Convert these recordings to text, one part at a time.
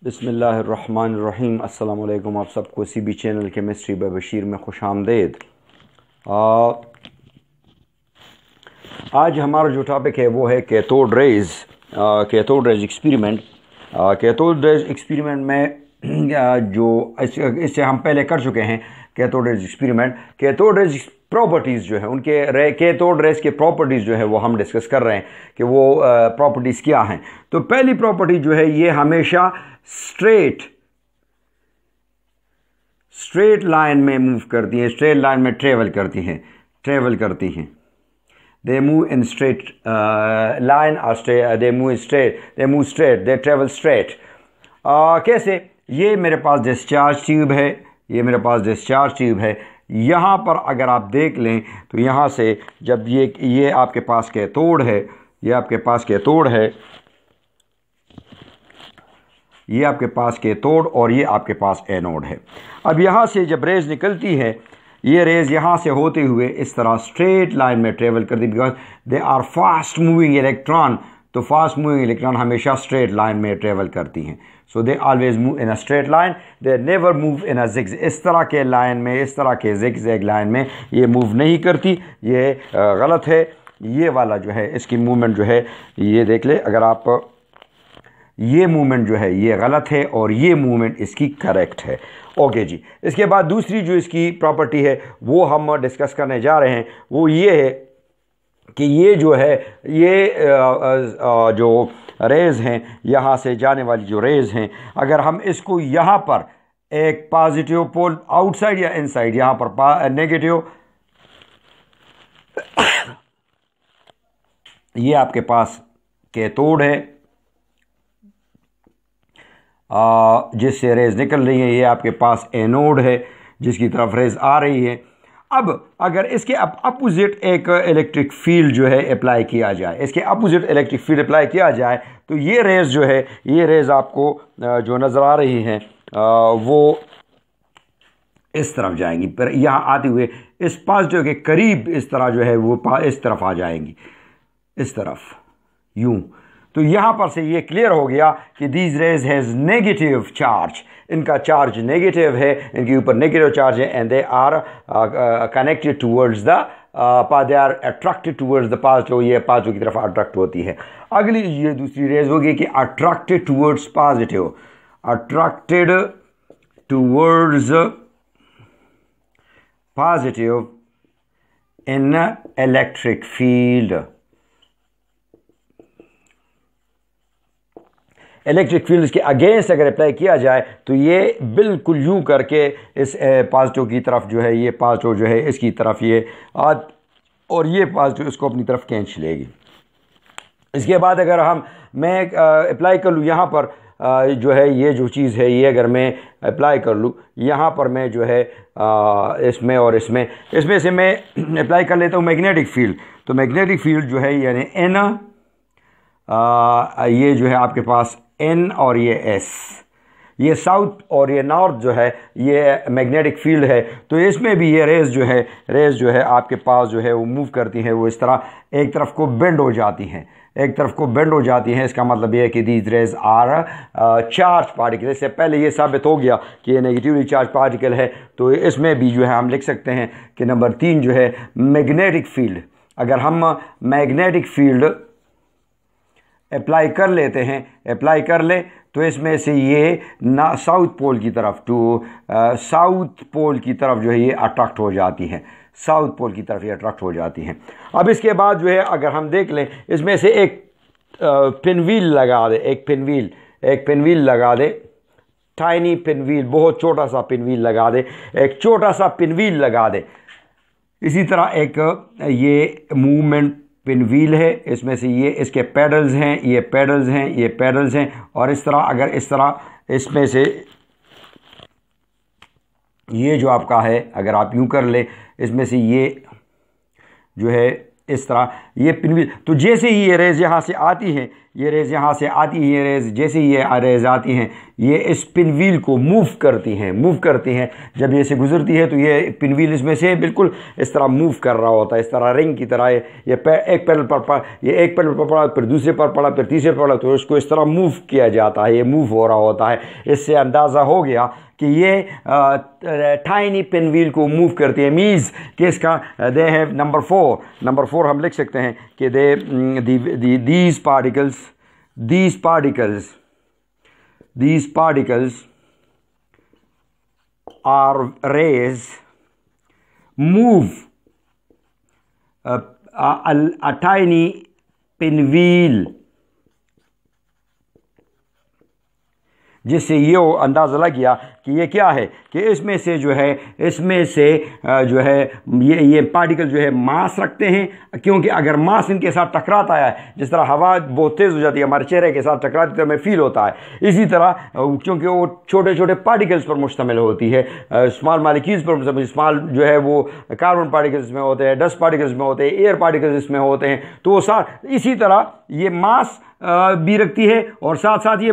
बिस्मिल्लाहिर्रहमानिर्रहीम। अस्सलाम वालेकुम। आप सबको CB channel chemistry bye Bashir में खुश आमदेद। आज हमारा जो टॉपिक है वो है cathode rays experiment. Cathode rays experiment में जो इससे हम पहले कर चुके हैं cathode rays experiment. Cathode rays properties जो है उनके कैथोड रेज के प्रॉपर्टीज़ जो है वो हम डिस्कस कर रहे हैं कि वो प्रॉपर्टीज़ क्या हैं। तो पहली प्रॉपर्टी जो है ये हमेशा स्ट्रेट लाइन में मूव करती हैं, स्ट्रेट लाइन में ट्रेवल करती हैं। They move in straight line or they move straight, they travel straight। कैसे? ये मेरे पास डिस्चार्ज ट्यूब है, यहाँ पर अगर आप देख लें तो यहाँ से जब ये आपके पास कैथोड है, ये आपके पास कैथोड और ये आपके पास एनोड है। अब यहाँ से जब रेज निकलती है, ये रेज यहाँ से होते हुए इस तरह स्ट्रेट लाइन में ट्रेवल करती है, because they are fast moving electron. तो फास्ट मूविंग इलेक्ट्रॉन हमेशा स्ट्रेट लाइन में ट्रेवल करती हैं। So they always move in a straight line, they never move in a zigzag. इस तरह के लाइन में, इस तरह के ज़िगज़ैग लाइन में ये मूव नहीं करती, ये गलत है। ये वाला जो है इसकी मूवमेंट जो है ये देख ले, अगर आप ये मूवमेंट जो है ये गलत है और ये मूवमेंट इसकी करेक्ट है। ओके जी। इसके बाद दूसरी जो इसकी प्रॉपर्टी है वो हम डिस्कस करने जा रहे हैं, वो ये है कि ये जो है ये जो रेज़ हैं, यहाँ से जाने वाली जो रेज़ हैं, अगर हम इसको यहाँ पर एक पॉजिटिव पोल आउटसाइड या इनसाइड, यहाँ पर नेगेटिव, ये आपके पास कैथोड है जिससे रेज निकल रही है, ये आपके पास एनोड है जिसकी तरफ रेज आ रही है। अब अगर इसके अपोजिट एक इलेक्ट्रिक फील्ड जो है अप्लाई किया जाए, तो ये रेज जो है, ये रेज आपको जो नज़र आ रही हैं वो इस तरफ जाएंगी, पर यहाँ आते हुए इस पॉजिटिव के करीब इस तरह जो है वो इस तरफ आ जाएंगी, इस तरफ यूं। तो यहाँ पर से ये क्लियर हो गया कि these rays has negative charge, इनका चार्ज नेगेटिव है, इनके ऊपर नेगेटिव चार्ज है, and they are connected towards the they are attracted towards the positive. ये पॉजिटिव की तरफ अट्रैक्ट होती है। अगली ये दूसरी रेज होगी कि attracted towards positive, attracted towards positive in electric field. Electric field के अगेंस्ट अगर अप्लाई किया जाए तो ये बिल्कुल यूं करके इस पॉजिटिव की तरफ जो है, ये पॉजिटिव जो है इसकी तरफ ये और ये पॉजिटिव इसको अपनी तरफ खींच लेगी। इसके बाद अगर मैं अप्लाई कर लूँ यहाँ पर जो है ये जो चीज़ है, ये अगर मैं अप्लाई कर लूँ यहाँ पर, मैं जो है इसमें और इसमें से मैं अप्लाई कर लेता हूँ मैग्नेटिक फील्ड। तो मैग्नेटिक फील्ड जो है यानी एन, ये जो है आपके पास एन और ये एस, ये साउथ और ये नॉर्थ जो है ये मैग्नेटिक फील्ड है। तो इसमें भी ये रेज जो है आपके पास जो है वो मूव करती हैं, वो इस तरह एक तरफ को बेंड हो जाती हैं, इसका मतलब ये है कि these rays are charge particle. इससे पहले ये साबित हो गया कि ये नेगेटिवली चार्ज पार्टिकल है। तो इसमें भी जो है हम लिख सकते हैं कि नंबर 3 जो है मैग्नेटिक फील्ड, अगर हम मैग्नेटिक फील्ड अप्लाई कर लें तो इसमें से ये साउथ पोल की तरफ जो है ये अट्रैक्ट हो जाती हैं, अब इसके बाद जो है अगर हम देख लें, इसमें से एक पिनव्हील लगा दे, टाइनी पिनव्हील, बहुत छोटा सा पिनव्हील लगा दे, इसी तरह एक ये मूवमेंट पिनव्हील है, इसमें से ये इसके पेडल्स हैं, और इस तरह इसमें से ये जो आपका है, अगर आप यूं कर ले, इसमें से ये जो है इस तरह ये पिनव्हील। तो जैसे ही ये रेज यहाँ से आती हैं, ये रेज़ यहाँ से आती हैं, ये रेज़ जैसे ही ये रेज़ आती हैं ये इस पिन व्हील को मूव करती हैं। जब ये से गुजरती है तो ये पिन व्हील इसमें से बिल्कुल इस तरह मूव कर रहा होता है, इस तरह रिंग की तरह। ये एक पैडल पर एक पैडल पर पड़ा, फिर दूसरे पर पड़ा, फिर तीसरे पर पड़ा, तो इसको इस तरह मूव किया जाता है, ये मूव हो रहा होता है। इससे अंदाज़ा हो गया कि ये टाइनी पिन व्हील को मूव करती है। मीन्स कि इसका दे हैव नंबर 4 हम लिख सकते हैं कि these particles are rays move a tiny pinwheel, जिससे ये अंदाज़ा लग गया कि ये क्या है कि इसमें से जो है ये पार्टिकल जो है मास रखते हैं। क्योंकि अगर मास इनके साथ टकराता है, जिस तरह हवा बहुत तेज़ हो जाती है हमारे चेहरे के साथ टकराती है, हमें फील होता है। इसी तरह क्योंकि वो छोटे छोटे पार्टिकल्स पर मुश्तमिल होती है, स्मॉल मालिक्यूल्स पर मुश्तमिल। स्मॉल जो है वो कार्बन पार्टिकल्स में होते हैं, डस्ट पार्टिकल्स में होते हैं, एयर पार्टिकल्स इसमें होते हैं। तो वो इसी तरह ये मास भी रखती है और साथ साथ ये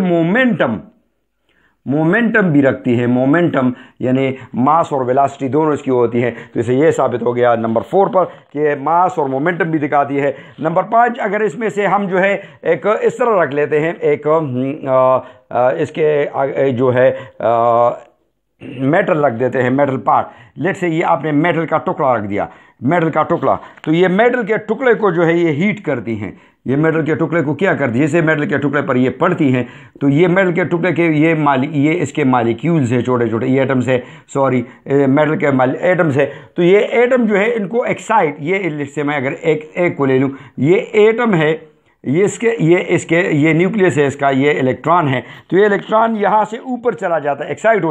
मोमेंटम भी रखती है। मोमेंटम यानी मास और वेलोसिटी दोनों इसकी होती है। तो इसे ये साबित हो गया नंबर 4 पर कि मास और मोमेंटम भी दिखाती है। नंबर 5, अगर इसमें से हम जो है एक इस तरह रख लेते हैं, एक इसके जो है मेटल रख देते हैं, मेटल पार्ट। लेट से ये आपने मेटल का टुकड़ा रख दिया, मेटल का टुकड़ा, तो ये मेटल के टुकड़े को जो है ये हीट करती हैं। ये मेटल के टुकड़े को क्या करती है, जैसे मेटल के टुकड़े पर ये पड़ती हैं तो ये मेटल के टुकड़े के ये इसके मालिक्यूल्स हैं, छोटे छोटे ये एटम्स है, मेटल के एटम्स है। तो ये एटम जो है इनको एक्साइट, ये से मैं अगर एक को ले लूँ, ये एटम है, ये न्यूक्लियस है इसका, ये इलेक्ट्रॉन है। तो ये इलेक्ट्रॉन यहाँ से ऊपर चला जाता है, एक्साइट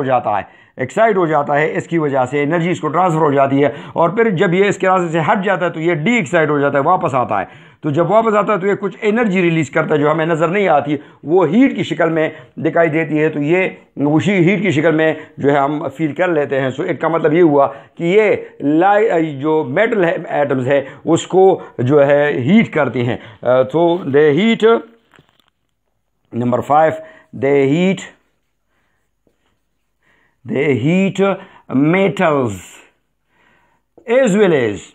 हो जाता है, इसकी वजह से एनर्जी इसको ट्रांसफ़र हो जाती है। और फिर जब ये इसके रास्ते से हट जाता है तो ये डी एक्साइट हो जाता है, वापस आता है। तो जब वापस आता है तो ये कुछ एनर्जी रिलीज़ करता है जो हमें नज़र नहीं आती, वो हीट की शक्ल में दिखाई देती है। तो ये उसी हीट की शक्ल में जो है हम फील कर लेते हैं। सो इसका मतलब ये हुआ कि ये जो मेटल है एटम्स है उसको जो है हीट करती हैं। तो दे heat, number 5, they heat metals as well as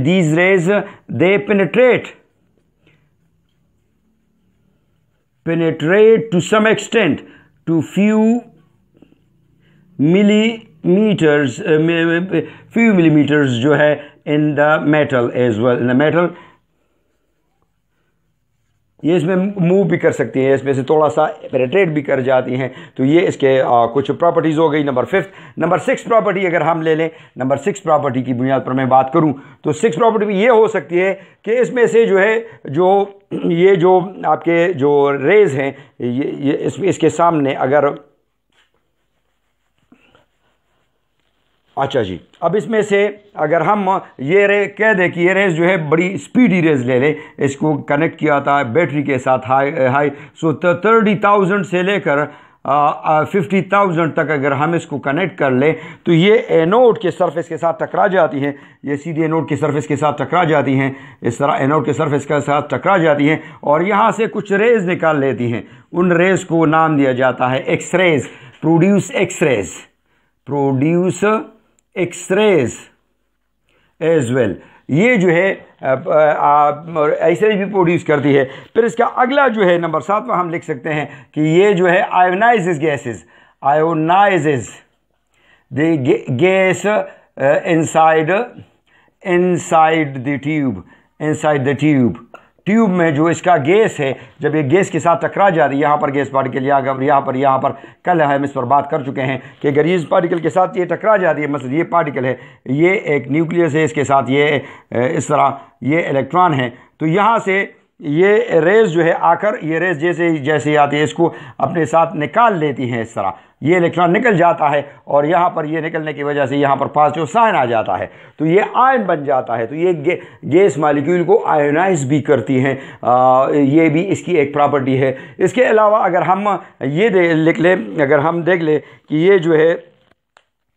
these rays they penetrate to some extent to few millimeters जो है in the metal as well, in the metal ये इसमें मूव भी कर सकती हैं, इसमें से थोड़ा सा पेनिट्रेट भी कर जाती हैं। तो ये इसके कुछ प्रॉपर्टीज़ हो गई। नंबर 6 प्रॉपर्टी अगर हम ले लें, नंबर 6 प्रॉपर्टी की बुनियाद पर मैं बात करूं तो 6 प्रॉपर्टी में ये हो सकती है कि इसमें से जो है ये जो आपके जो रेज़ हैं ये इसके सामने अगर, अच्छा जी, अब इसमें से अगर हम ये कह दें कि ये रेज़ जो है बड़ी स्पीडी रेज़ ले लें, इसको कनेक्ट किया था बैटरी के साथ हाई सो 30,000 से लेकर 50,000 तक अगर हम इसको कनेक्ट कर लें तो ये एनोड के सरफेस के साथ टकरा जाती हैं। ये सीधे एनोड के सरफेस के साथ टकरा जाती हैं, इस तरह एनोड के सरफेस के साथ टकरा जाती हैं और यहाँ से कुछ रेज़ निकाल लेती हैं। उन रेज़ को नाम दिया जाता है X rays, produce X rays as well. ये जो है ऐसे भी प्रोड्यूस करती है। फिर इसका अगला जो है नंबर 7 में हम लिख सकते हैं कि ये जो है ionises gases, ionises the gas inside the tube में जो इसका गैस है, जब ये गैस के साथ टकरा जाती है, यहाँ पर गैस पार्टिकल यहाँ पर कल हम इस पर बात कर चुके हैं कि अगर इस पार्टिकल के साथ ये टकरा जाती है, मतलब ये पार्टिकल है, ये एक न्यूक्लियस है, इसके साथ ये इस तरह ये इलेक्ट्रॉन है, तो यहाँ से ये रेज़ जो है आकर ये रेज़ जैसे आती है इसको अपने साथ निकाल लेती हैं। इस तरह ये इलेक्ट्रॉन निकल जाता है और यहाँ पर ये निकलने की वजह से यहाँ पर पॉजिटिव साइन आ जाता है, तो ये आयन बन जाता है। तो ये गैस मॉलिक्यूल को आयोनाइज भी करती हैं, ये भी इसकी एक प्रॉपर्टी है। इसके अलावा अगर हम ये लिख लें, अगर हम देख लें कि ये जो है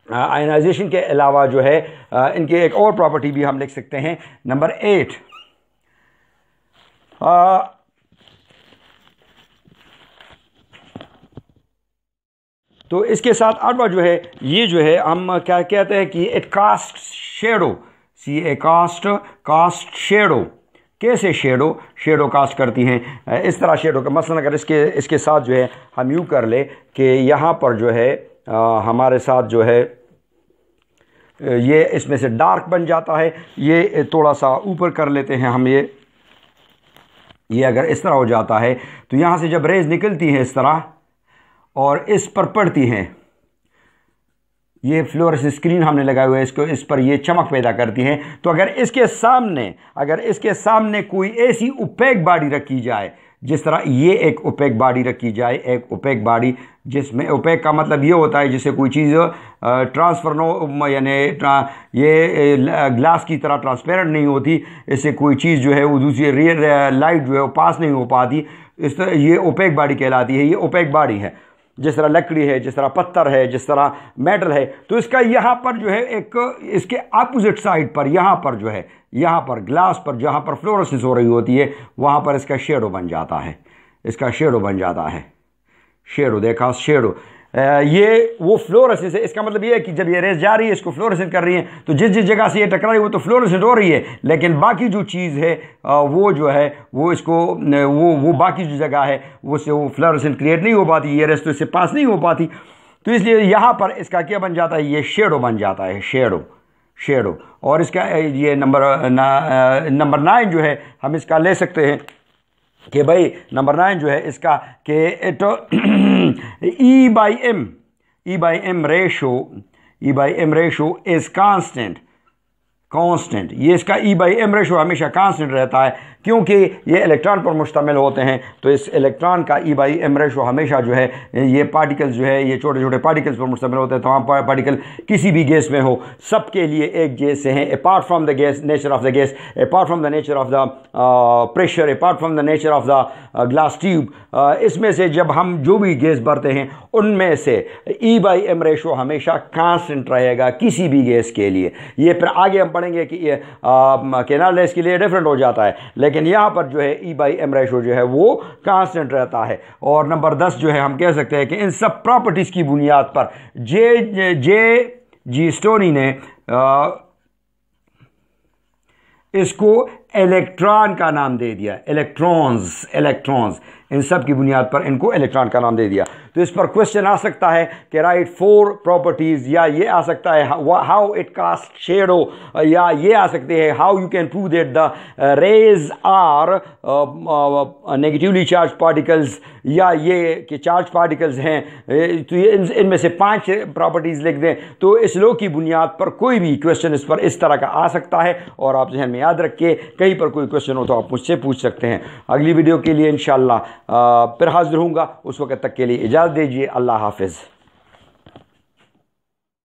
आयनाइजेशन के अलावा जो है इनके एक और प्रॉपर्टी भी हम लिख सकते हैं। नंबर 8, तो इसके साथ 8वां जो है, ये जो है हम क्या कहते हैं कि it cast shadow, cast shadow. कैसे शेडो कास्ट करती हैं? इस तरह शेडो का मसलन अगर इसके साथ जो है हम यूँ कर ले कि यहाँ पर जो है हमारे साथ जो है ये इसमें से डार्क बन जाता है। ये थोड़ा सा ऊपर कर लेते हैं हम, ये अगर इस तरह हो जाता है तो यहाँ से जब रेज निकलती हैं इस तरह और इस पर पड़ती हैं, ये फ्लोरेसेंस स्क्रीन हमने लगाए हुए है, इसको इस पर ये चमक पैदा करती हैं। तो अगर इसके सामने कोई ऐसी ओपेक बॉडी रखी जाए, जिस तरह ये एक ओपेक बॉडी रखी जाए, एक ओपेक बॉडी जिसमें ओपेक का मतलब ये होता है जिससे कोई चीज़ ट्रांसफर यानी ये ग्लास की तरह ट्रांसपेरेंट नहीं होती, इससे कोई चीज़ जो है वो दूसरी रियल लाइट जो है वो पास नहीं हो पाती, इस तरह ये ओपेक बॉडी कहलाती है। ये ओपेक बॉडी है, जिस तरह लकड़ी है, जिस तरह पत्थर है, जिस तरह मेटल है। तो इसका यहाँ पर जो है एक इसके अपोजिट साइड पर यहाँ पर जो है, यहाँ पर ग्लास पर जहाँ पर फ्लोरेसेंस हो रही होती है वहाँ पर इसका शेडो बन जाता है, इसका शेडो बन जाता है। शेडो देखा, शेडो ये वो फ्लोरेसेंस है। इसका मतलब ये है कि जब ये रेस जा रही है इसको फ्लोरेसेंट कर रही है, तो जिस जगह से ये टकरा रही है वो तो फ्लोरेसेंट हो रही है, लेकिन बाकी जो चीज़ है वो जो है वो इसको वो बाकी जो जगह है वो से वो फ्लोरेसेंट क्रिएट नहीं हो पाती, ये रेस तो इससे पास नहीं हो पाती। तो इसलिए यहाँ पर इसका क्या बन जाता है? ये शेडो बन जाता है, शेडो। और इसका ये नंबर 9 जो है हम इसका ले सकते हैं कि भाई नंबर 9 जो है इसका कि it E by m ratio is constant. ये इसका E by m रेशो हमेशा कांस्टेंट रहता है, क्योंकि ये इलेक्ट्रॉन पर मुश्तमिल होते हैं। तो इस इलेक्ट्रॉन का E by m रेशो हमेशा जो है ये पार्टिकल्स जो है ये छोटे छोटे पार्टिकल्स पर मुश्तमिल होते हैं। तमाम पार्टिकल किसी भी गैस में हो, सबके लिए एक जैसे हैं, apart from the gas nature of the gas, apart from the nature of the pressure, apart from the nature of the glass tube. इसमें से जब हम जो भी गैस भरते हैं उनमें से E by m रेशो हमेशा कांस्टेंट रहेगा किसी भी गैस के लिए। ये फिर आगे हम पढ़ेंगे कि ये केनाल गैस के लिए डिफरेंट हो जाता है, लेकिन यहाँ पर जो है E by m रेशो जो है वो कांस्टेंट रहता है। और नंबर 10 जो है हम कह सकते हैं कि इन सब प्रॉपर्टीज़ की बुनियाद पर जे स्टोनी ने इसको इलेक्ट्रॉन का नाम दे दिया, इलेक्ट्रॉन्स इन सब की बुनियाद पर इनको इलेक्ट्रॉन का नाम दे दिया। तो इस पर क्वेश्चन आ सकता है कि राइट 4 प्रॉपर्टीज, या ये आ सकता है हाउ इट कास्ट शेडो, या ये आ सकते हैं how you can prove that the rays are negatively charge particles, या ये कि चार्ज पार्टिकल्स हैं। तो ये इनमें से 5 प्रॉपर्टीज लिख दें। तो इस लॉ की बुनियाद पर कोई भी क्वेश्चन इस पर इस तरह का आ सकता है, और आप जहन में याद रखिए कहीं पर कोई क्वेश्चन हो तो आप मुझसे पूछ सकते हैं। अगली वीडियो के लिए इंशाअल्लाह फिर हाजिर होऊंगा, उस वक्त तक के लिए इजाज़त दीजिए। अल्लाह हाफिज़।